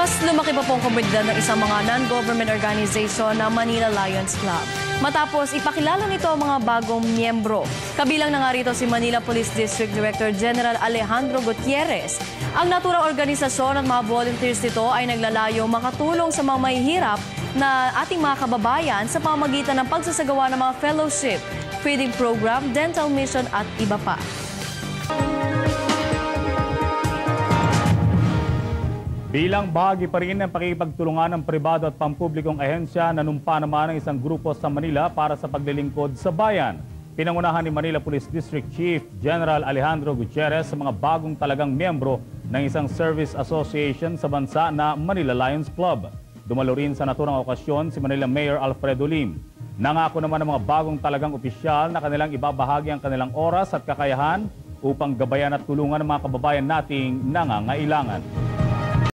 Mas lumaki pa pong komunidad ng isang mga non-government organization na Manila Lions Club. Matapos ipakilala nito ang mga bagong miyembro. Kabilang na nga rito si Manila Police District Director General Alejandro Gutierrez. Ang naturang organisasyon at mga volunteers nito ay naglalayong makatulong sa mga mahihirap na ating mga kababayan sa pamamagitan ng pagsasagawa ng mga fellowship, feeding program, dental mission at iba pa. Bilang bahagi pa rin ng pakikipagtulungan ng pribado at pampublikong ahensya, nanumpa naman ang isang grupo sa Manila para sa paglilingkod sa bayan. Pinangunahan ni Manila Police District Chief General Alejandro Gutierrez sa mga bagong talagang miyembro ng isang service association sa bansa na Manila Lions Club. Dumalo rin sa naturang okasyon si Manila Mayor Alfredo Lim. Nangako naman ng mga bagong talagang opisyal na kanilang ibabahagi ang kanilang oras at kakayahan upang gabayan at tulungan ng mga kababayan nating nangangailangan.